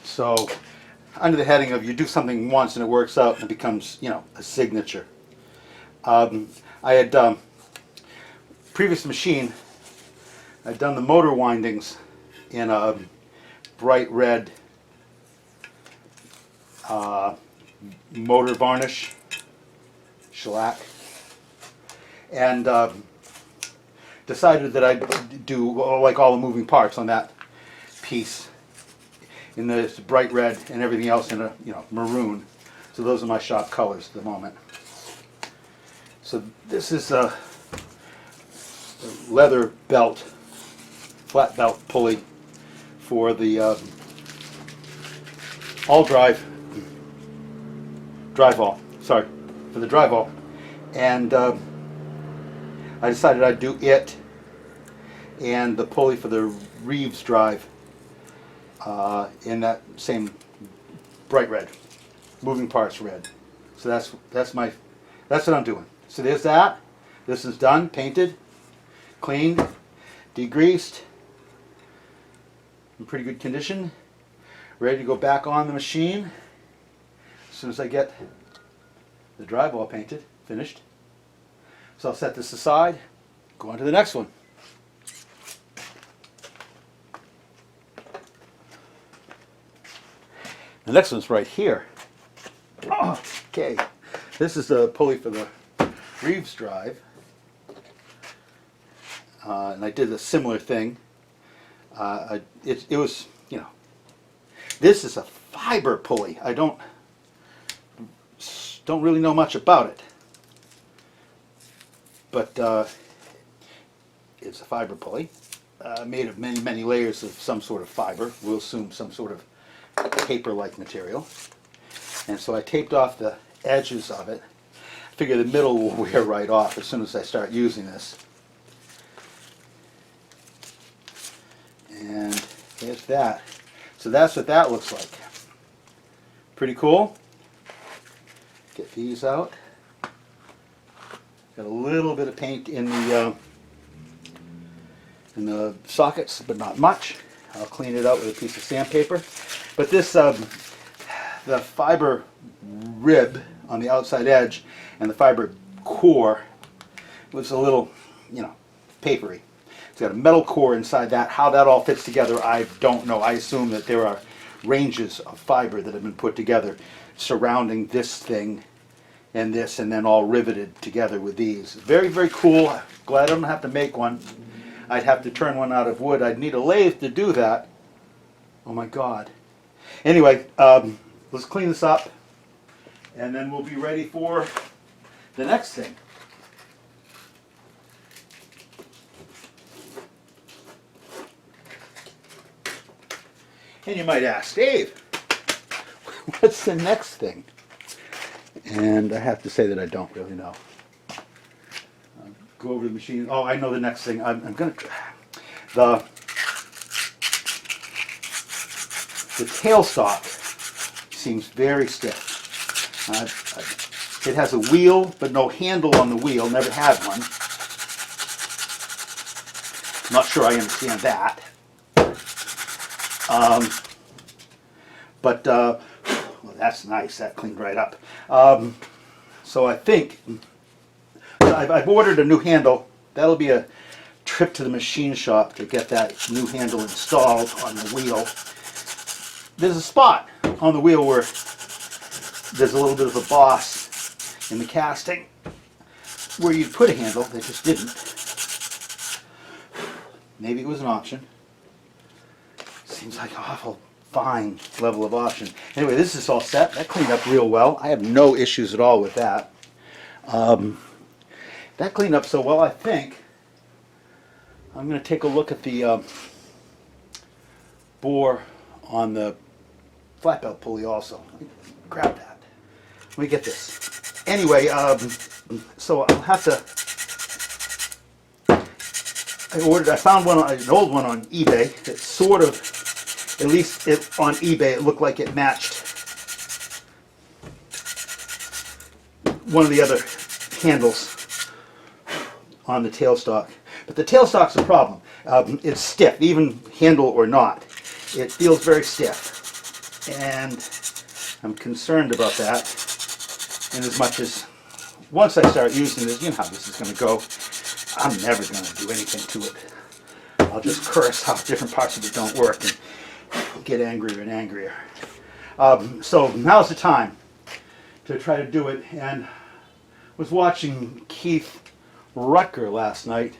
So under the heading of you do something once and it works out and it becomes, you know, a signature. I had previous machine, I'd done the motor windings in a bright red motor varnish, shellac, and decided that I'd do like all the moving parts on that piece in this bright red and everything else in a, you know, maroon. So those are my shop colors at the moment. So this is a leather belt, flat belt pulley for the all drywall. Sorry, for the drywall, and I decided I'd do it and the pulley for the Reeves drive in that same bright red, moving parts red. So that's what I'm doing. So there's that. This is done, painted, cleaned, degreased, in pretty good condition, ready to go back on the machine as soon as I get the drywall painted, finished. So I'll set this aside, go on to the next one. The next one's right here. Oh, okay, this is the pulley for the Reeves drive, and I did a similar thing. It was, you know, this is a fiber pulley. I don't really know much about it, but it's a fiber pulley made of many layers of some sort of fiber. We'll assume some sort of paper-like material. And so I taped off the edges of it. I figure the middle will wear right off as soon as I start using this. And there's that. So that's what that looks like. Pretty cool. Get these out. Got a little bit of paint in the sockets, but not much. I'll clean it out with a piece of sandpaper. But this, the fiber rib on the outside edge and the fiber core was a little, you know, papery. It's got a metal core inside that. How that all fits together, I don't know. I assume that there are ranges of fiber that have been put together surrounding this thing and this, and then all riveted together with these. Very, very cool. Glad I don't have to make one. I'd have to turn one out of wood. I'd need a lathe to do that. Oh my God. Anyway, let's clean this up, and then we'll be ready for the next thing. And you might ask, Dave, what's the next thing? And I have to say that I don't really know. Go over to the machine. Oh, I know the next thing. I'm going to the tailstock seems very stiff. It has a wheel, but no handle on the wheel. Never had one. Not sure I understand that. Well, that's nice. That cleaned right up. So I think I've ordered a new handle. That'll be a trip to the machine shop to get that new handle installed on the wheel. There's a spot on the wheel where there's a little bit of a boss in the casting where you'd put a handle. They just didn't. Maybe it was an option. Seems like an awful fine level of option. Anyway, this is all set. That cleaned up real well. I have no issues at all with that. That cleaned up so well, I think I'm going to take a look at the bore on the flat belt pulley also. Grab that. Let me get this. Anyway, so I'll have to. I found one, an old one on eBay that sort of, at least on eBay, it looked like it matched one of the other handles on the tailstock. But the tailstock's a problem. It's stiff, even handle or not. It feels very stiff. And I'm concerned about that, in as much as once I start using this, you know how this is going to go. I'm never going to do anything to it. I'll just curse how different parts of it don't work and get angrier and angrier. So now's the time to try to do it. And was watching Keith Rutger last night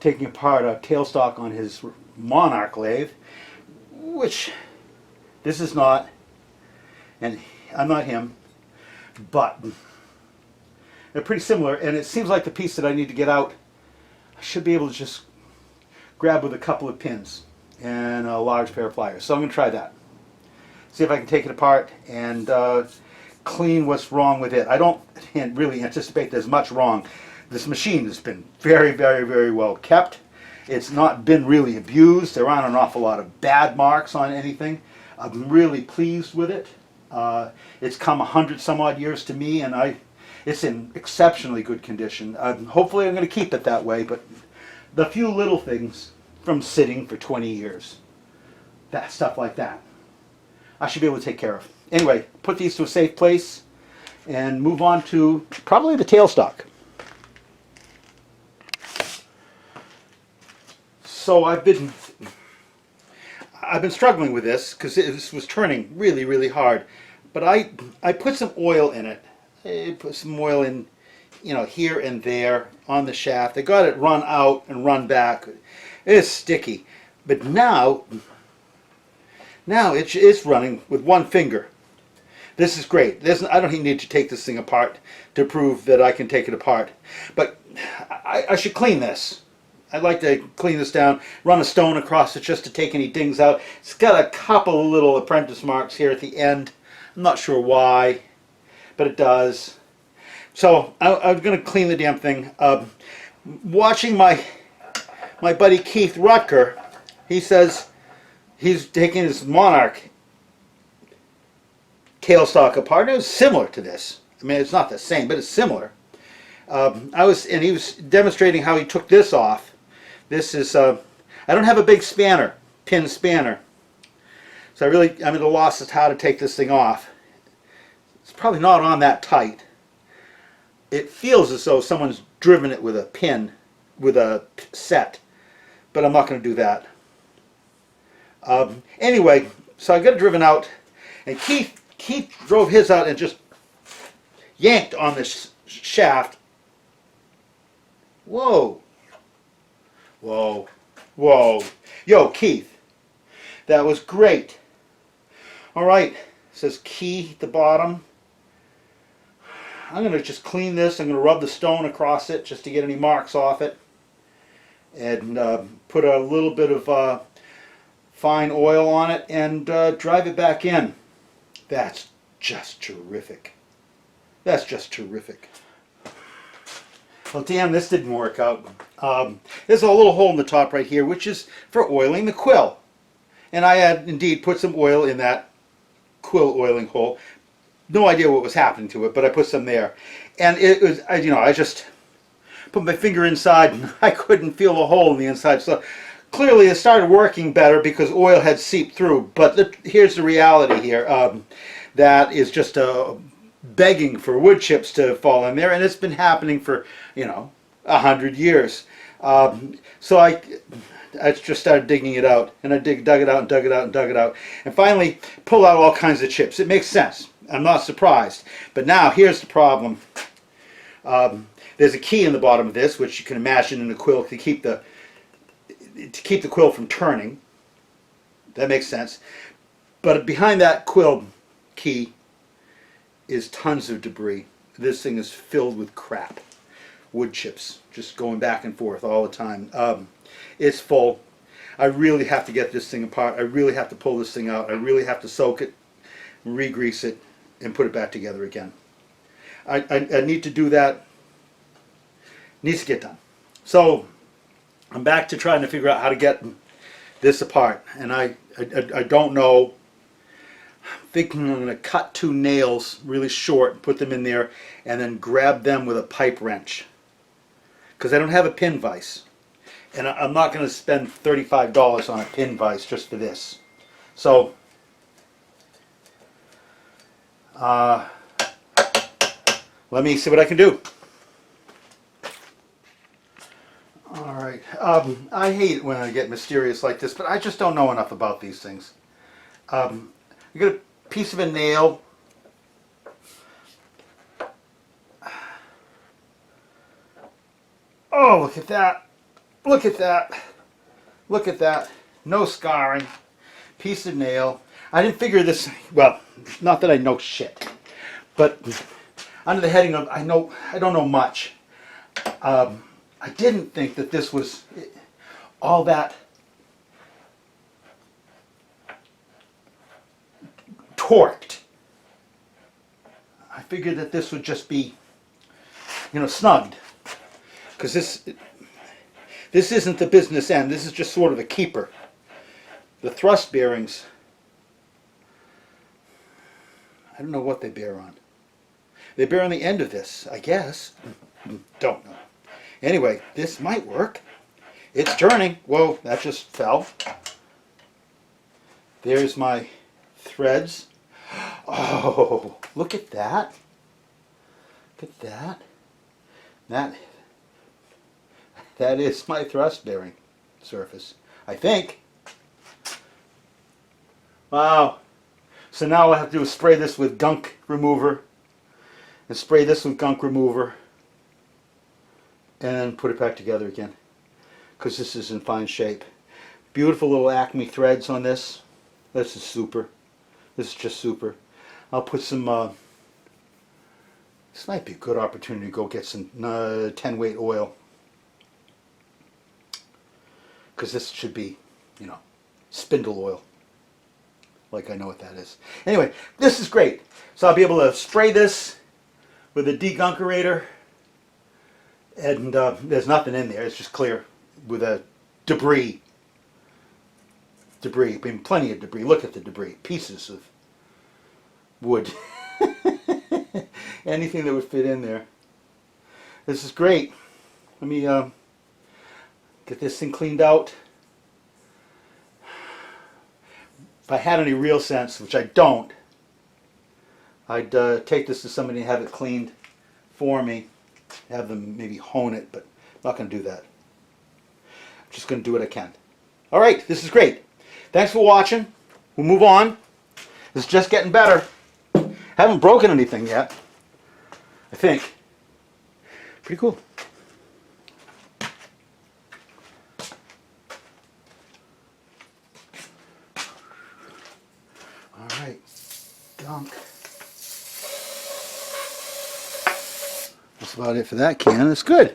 taking apart a tailstock on his Monarch lathe, which this is not, and I'm not him, but they're pretty similar, and it seems like the piece that I need to get out I should be able to just grab with a couple of pins and a large pair of pliers. So I'm going to try that. See if I can take it apart and clean what's wrong with it. I don't really anticipate there's much wrong. This machine has been very, very, very well kept. It's not been really abused. There aren't an awful lot of bad marks on anything. I'm really pleased with it. It's come 100 some odd years to me, and it's in exceptionally good condition. Hopefully I'm going to keep it that way, but the few little things from sitting for 20 years, that stuff like that, I should be able to take care of. Anyway, put these to a safe place and move on to probably the tailstock. So I've been struggling with this because this was turning really, really hard. But I put some oil in it. I put some oil in, you know, here and there on the shaft. I got it run out and run back. It's sticky. But now it's running with one finger. This is great. I don't even need to take this thing apart to prove that I can take it apart. But I should clean this. I'd like to clean this down, run a stone across it just to take any dings out. It's got a couple of little apprentice marks here at the end. I'm not sure why, but it does. So I'm going to clean the damn thing. Watching my buddy Keith Rutger, he says he's taking his Monarch tailstock apart. It was similar to this. I mean, it's not the same, but it's similar. And he was demonstrating how he took this off. This is, I don't have a big spanner, pin spanner. So I'm at a loss as to how to take this thing off. It's probably not on that tight. It feels as though someone's driven it with a pin, with a set, but I'm not going to do that. Anyway, so I got it driven out, and Keith drove his out and just yanked on this shaft. Whoa. Whoa. Whoa. Yo, Keith. That was great. Alright. Says key at the bottom. I'm going to just clean this. I'm going to rub the stone across it just to get any marks off it. And put a little bit of fine oil on it and drive it back in. That's just terrific. That's just terrific. Well, damn, this didn't work out. There's a little hole in the top right here, which is for oiling the quill. And I had indeed put some oil in that quill oiling hole. No idea what was happening to it, but I put some there. And it was, I just put my finger inside and I couldn't feel the hole in the inside. So clearly it started working better because oil had seeped through. But here's the reality here. That is just begging for wood chips to fall in there, and it's been happening for 100 years. So I just started digging it out, and I dug it out and dug it out and dug it out, and finally pulled out all kinds of chips. It makes sense. I'm not surprised. But now here's the problem. There's a key in the bottom of this, which you can imagine in the quill to keep the quill from turning. That makes sense. But behind that quill key is tons of debris. This thing is filled with crap. Wood chips just going back and forth all the time. It's full. I really have to get this thing apart. I really have to pull this thing out. I really have to soak it, re-grease it, and put it back together again. I need to do that. It needs to get done. So I'm back to trying to figure out how to get this apart. And I don't know. I'm thinking I'm going to cut 2 nails really short, put them in there, and then grab them with a pipe wrench. Because I don't have a pin vise. And I'm not going to spend $35 on a pin vise just for this. So Let me see what I can do. All right. I hate it when I get mysterious like this, but I just don't know enough about these things. You get a piece of a nail. Oh, look at that. Look at that. Look at that. No scarring. Piece of nail. I didn't figure this, well, not that I know shit, but under the heading of I don't know much. I didn't think that this was all that torqued. I figured that this would just be, snugged. Because this isn't the business end. This is just sort of a keeper. The thrust bearings, I don't know what they bear on. They bear on the end of this, I guess. Don't know. Anyway, this might work. It's turning. Whoa, that just fell. There's my threads. Oh, look at that. Look at that. That is my thrust bearing surface, I think. Wow. So now what I have to do is spray this with gunk remover and spray this with gunk remover and then put it back together again because this is in fine shape. Beautiful little Acme threads on this. This is super. This is just super. I'll put some, this might be a good opportunity to go get some 10 weight oil. Because this should be, spindle oil. Like I know what that is. Anyway, this is great. So I'll be able to spray this with a degunkerator. And there's nothing in there. It's just clear with a debris. I mean, plenty of debris. Look at the debris. Pieces of wood. Anything that would fit in there. This is great. Let me get this thing cleaned out. If I had any real sense, which I don't, I'd take this to somebody and have it cleaned for me. Have them maybe hone it, but I'm not going to do that. I'm just going to do what I can. All right, this is great. Thanks for watching. We'll move on. It's just getting better. Haven't broken anything yet, I think. Pretty cool. All right, gunk. That's about it for that can. It's good.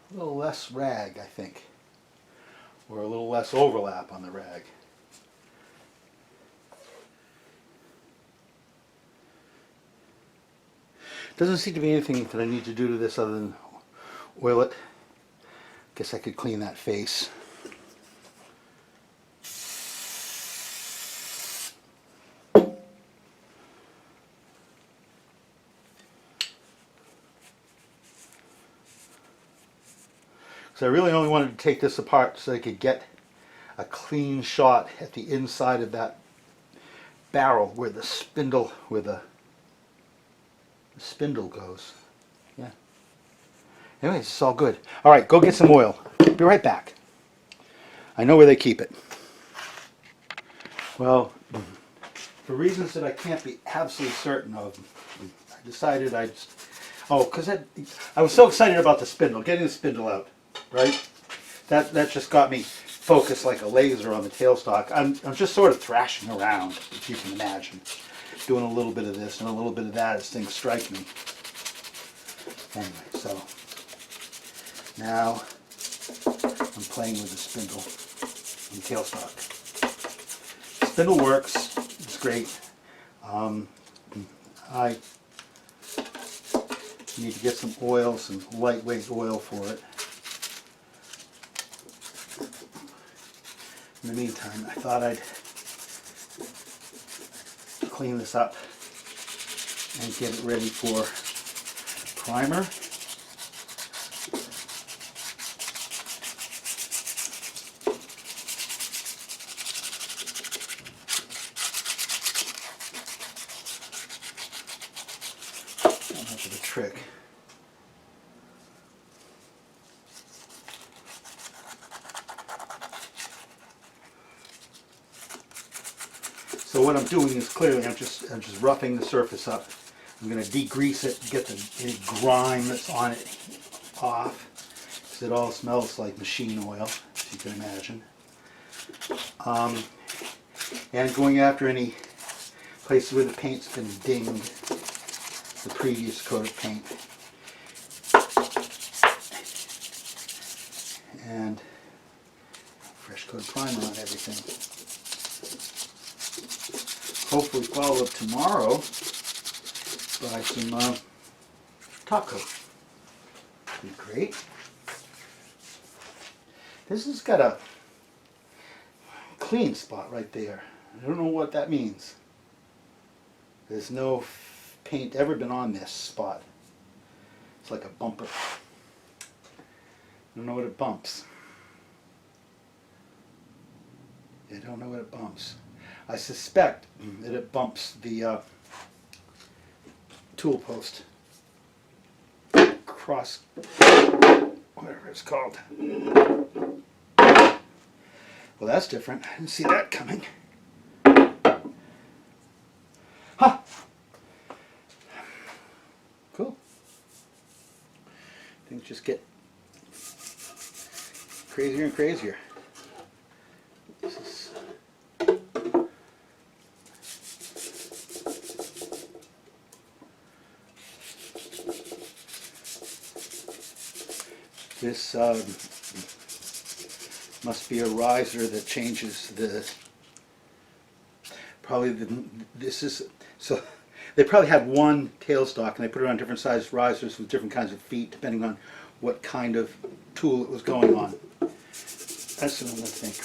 A little less rag, I think, or a little less overlap on the rag. Doesn't seem to be anything that I need to do to this other than oil it. Guess I could clean that face. So I really only wanted to take this apart so I could get a clean shot at the inside of that barrel where the spindle, the spindle goes. Yeah. Anyways, it's all good. All right, go get some oil. Be right back. I know where they keep it. Well, for reasons that I can't be absolutely certain of, I decided because I was so excited about the spindle, getting the spindle out, right? That just got me focused like a laser on the tailstock. I'm just sort of thrashing around, if you can imagine. Doing a little bit of this and a little bit of that as things strike me. Anyway, so now I'm playing with the spindle and tailstock. Spindle works. It's great. I need to get some oil, some lightweight oil for it. In the meantime, I thought I'd clean this up and get it ready for primer. Not much of a trick. So what I'm doing is clearly I'm just roughing the surface up. I'm going to degrease it, get any grime that's on it off, because it all smells like machine oil, as you can imagine. And going after any places where the paint's been dinged, the previous coat of paint. And fresh coat of primer on everything. Hopefully followed tomorrow by some top coat. Be great. This has got a clean spot right there. I don't know what that means. There's no paint ever been on this spot. It's like a bumper. I don't know what it bumps. I don't know what it bumps. I suspect that it bumps the tool post. Cross, whatever it's called. Well, that's different. I didn't see that coming. Huh. Cool. Things just get crazier and crazier. This is this must be a riser that changes the, probably this is, so they probably had one tailstock and they put it on different size risers with different kinds of feet depending on what kind of tool it was going on. That's what I'm going to think.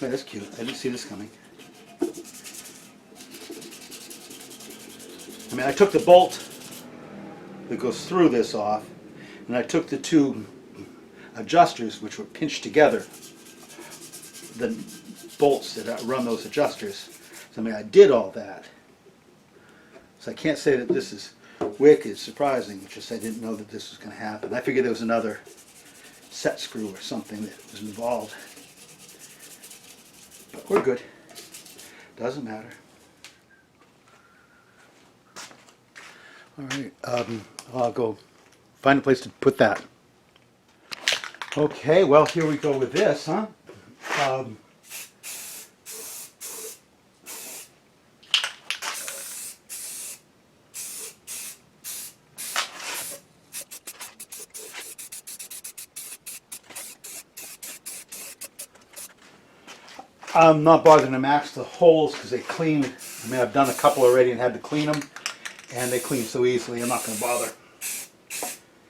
Wait, that's cute. I didn't see this coming. I mean, I took the bolt that goes through this off, and I took the two adjusters, which were pinched together, the bolts that run those adjusters. So I mean, I did all that. So I can't say that this is wicked surprising, it's just I didn't know that this was going to happen. I figured there was another set screw or something that was involved. But we're good. Doesn't matter. All right, I'll go find a place to put that. Okay, well, here we go with this, huh? I'm not bothering to match the holes because they clean. I mean, I've done a couple already and had to clean them, and they clean so easily. I'm not going to bother.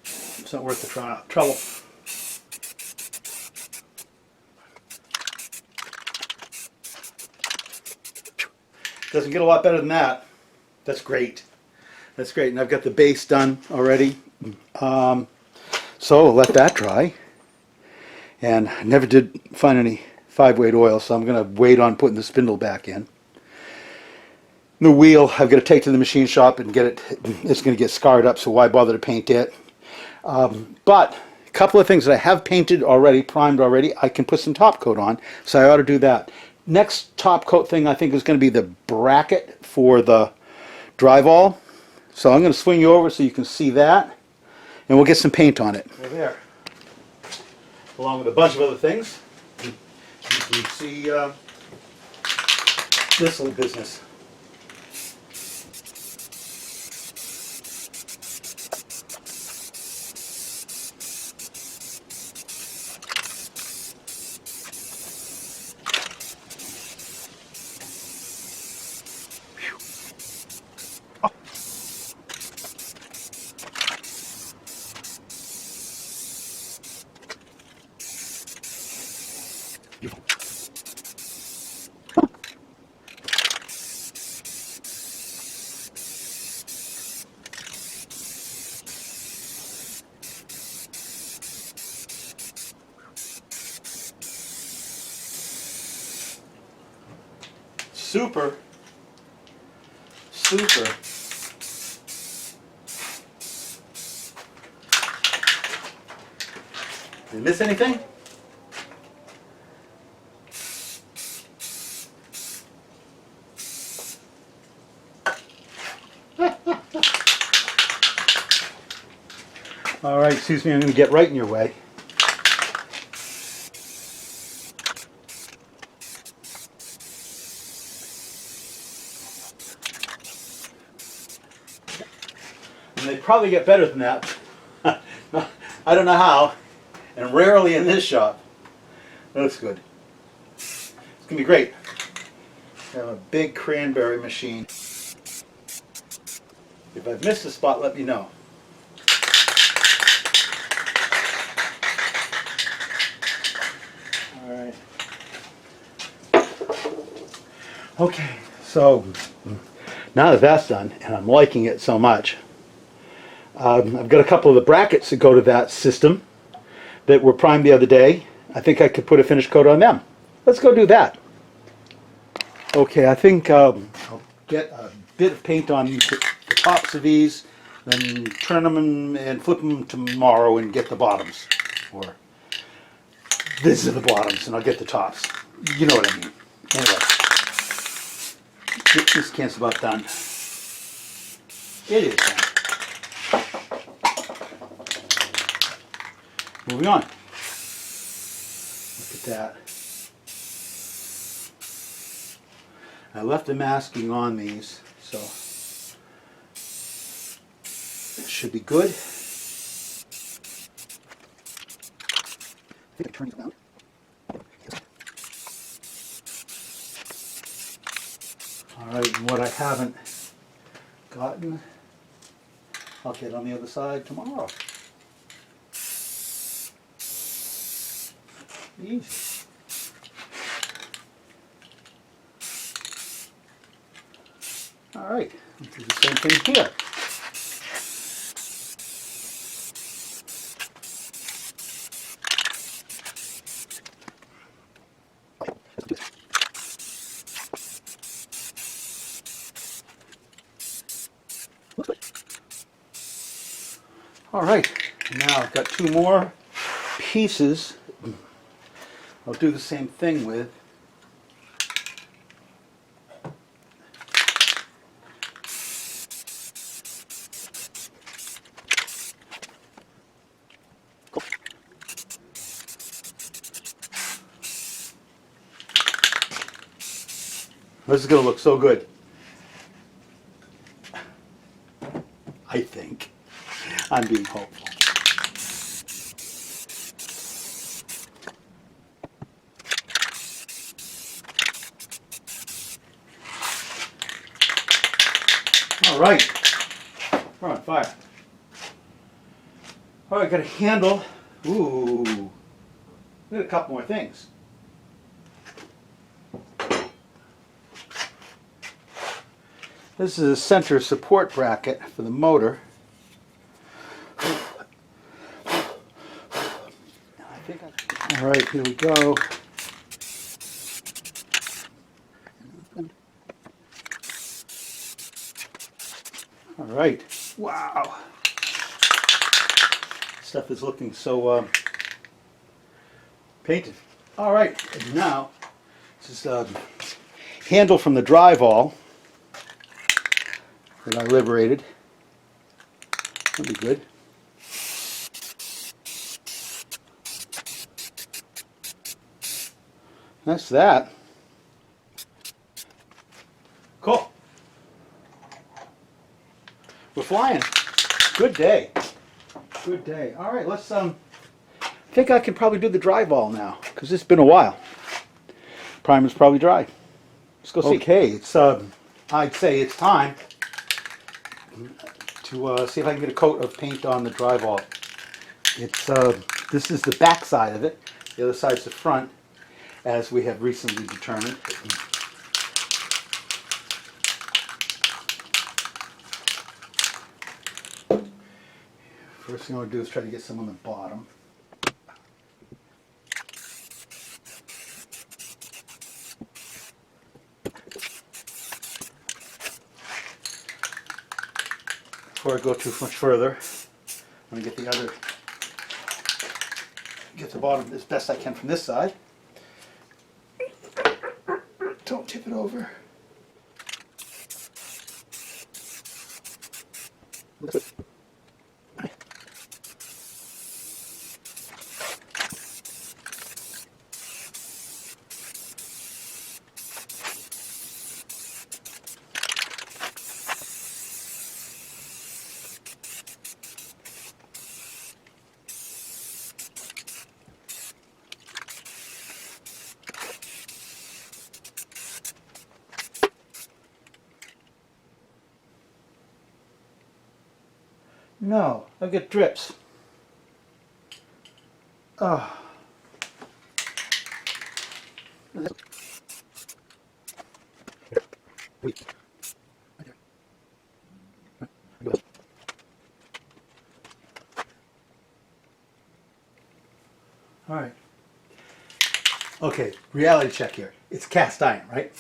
It's not worth the trouble. Doesn't get a lot better than that. That's great. That's great. And I've got the base done already. So let that dry. And I never did find any 5-weight oil, so I'm going to wait on putting the spindle back in. The wheel, I've got to take to the machine shop and get it. It's going to get scarred up, so why bother to paint it? But a couple of things that I have painted already, primed already, I can put some top coat on, so I ought to do that. Next top coat thing I think is going to be the bracket for the drywall. So I'm going to swing you over so you can see that, and we'll get some paint on it. Right there. Along with a bunch of other things. You can see this little business. super, super. Did I miss anything? All right, excuse me, I'm going to get right in your way. And they probably get better than that. I don't know how, and rarely in this shop. That's good. It's going to be great. I have a big cranberry machine. If I've missed a spot, let me know. All right. Okay, so now that that's done, and I'm liking it so much, I've got a couple of the brackets that go to that system that were primed the other day. I think I could put a finish coat on them. Let's go do that. Okay, I think I'll get a bit of paint on the tops of these, then turn them and flip them tomorrow and get the bottoms. Or these are the bottoms and I'll get the tops. You know what I mean. Anyway, this can's about done. It is done. Moving on. Look at that. I left the masking on these, so it should be good. I think I turned it around. Alright, and what I haven't gotten, I'll get on the other side tomorrow. Easy. Alright, let's do the same thing here. Alright, now I've got two more pieces I'll do the same thing with. This is going to look so good. I think. I'm being hopeful. All right. We're on fire. All right, got a handle. Ooh. We got a couple more things. This is a center support bracket for the motor. All right, here we go. All right. Wow. Stuff is looking so painted. All right, and now this is a handle from the drywall that I liberated. That'll be good. That's that. Cool. We're flying. Good day. Good day. All right, let's I think I can probably do the drywall now because it's been a while. Primer's probably dry. Let's go see. Okay, it's I'd say it's time to see if I can get a coat of paint on the drywall. It's this is the back side of it. The other side's the front, as we have recently determined. First thing I want to do is try to get some on the bottom. before I go too much further, I'm going to get the bottom as best I can from this side. Don't tip it over. No, I get drips. Oh. All right. Okay, reality check here. It's cast iron, right?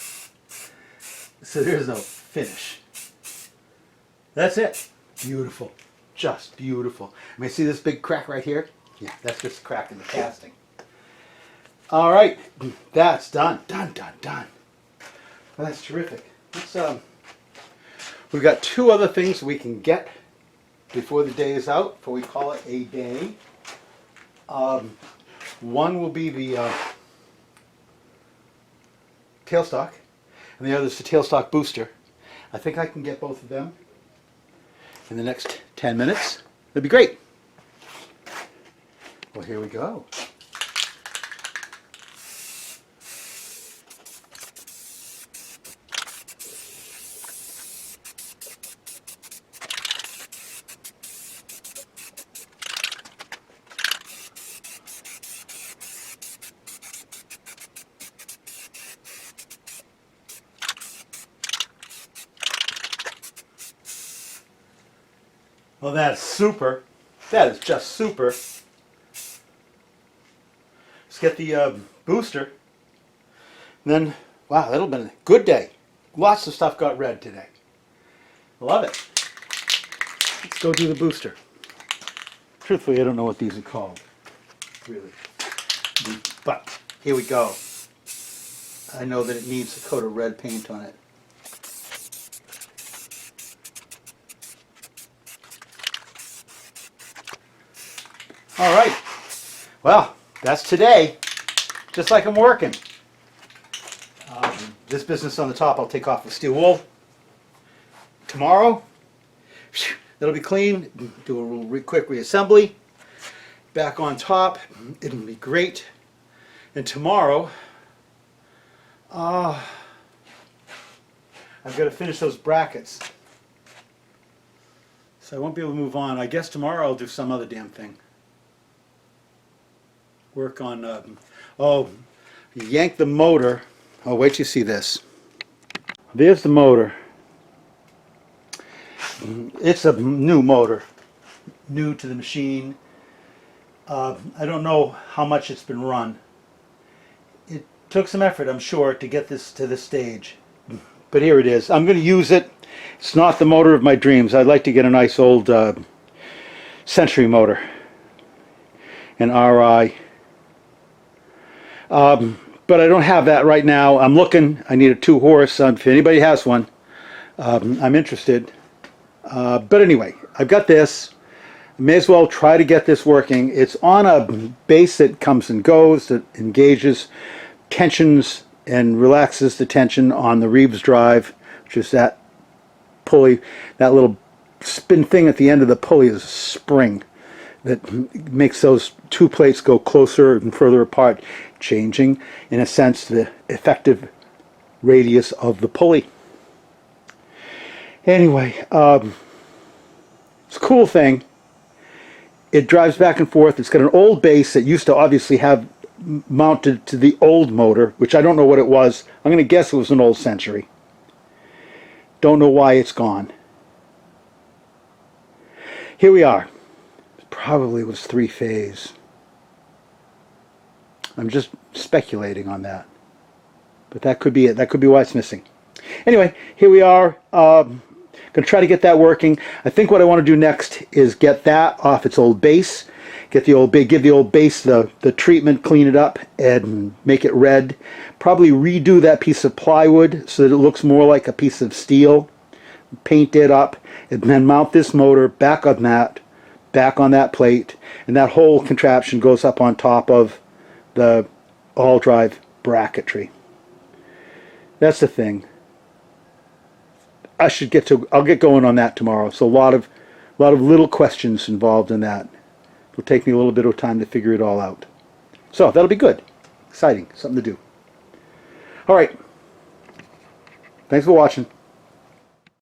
So there's no finish. That's it. Beautiful. Just beautiful. I mean, see this big crack right here? Yeah, that's just a crack in the casting. All right, that's done. Done. Well, that's terrific. We've got two other things we can get before the day is out, before we call it a day. One will be the tailstock, and the other is the tailstock booster. I think I can get both of them in the next 10 minutes. That'd be great. Well, here we go. Well, that's super. That is just super. Let's get the booster. And then, wow, that'll be a good day. Lots of stuff got read today. Love it. Let's go do the booster. Truthfully, I don't know what these are called, really. But here we go. I know that it needs a coat of red paint on it. All right, well, that's today, just like I'm working. This business on the top, I'll take off with steel wool. Tomorrow, it'll be clean, do a real quick reassembly. Back on top, it'll be great. And tomorrow, I've got to finish those brackets. So I won't be able to move on. I guess tomorrow I'll do some other damn thing. Work on, yank the motor. Oh, wait till you see this. There's the motor. It's a new motor, new to the machine. I don't know how much it's been run. It took some effort, I'm sure, to get this to this stage. But here it is. I'm going to use it. It's not the motor of my dreams. I'd like to get a nice old Century motor, an RI. But I don't have that right now. I'm looking. I need a 2-horse. If anybody has one, I'm interested. But anyway, I've got this. I may as well try to get this working. It's on a base that comes and goes, that engages tensions and relaxes the tension on the Reeves drive, which is that pulley. That little spin thing at the end of the pulley is a spring that makes those two plates go closer and further apart, changing, in a sense, the effective radius of the pulley. Anyway, it's a cool thing. It drives back and forth. It's got an old base that used to obviously have mounted to the old motor, which I don't know what it was. I'm going to guess it was an old Century. Don't know why it's gone. Here we are. It probably was 3-phase. I'm just speculating on that. But that could be it. That could be why it's missing. Anyway, here we are. Going to try to get that working. I think what I want to do next is get that off its old base. Give the old base the treatment, clean it up, and make it red. Probably redo that piece of plywood so that it looks more like a piece of steel. Paint it up, and then mount this motor back on that plate, and that whole contraption goes up on top of the all-drive bracketry. That's the thing. I'll get going on that tomorrow. So a lot of little questions involved in that. It'll take me a little bit of time to figure it all out. So that'll be good. Exciting. Something to do. All right. Thanks for watching.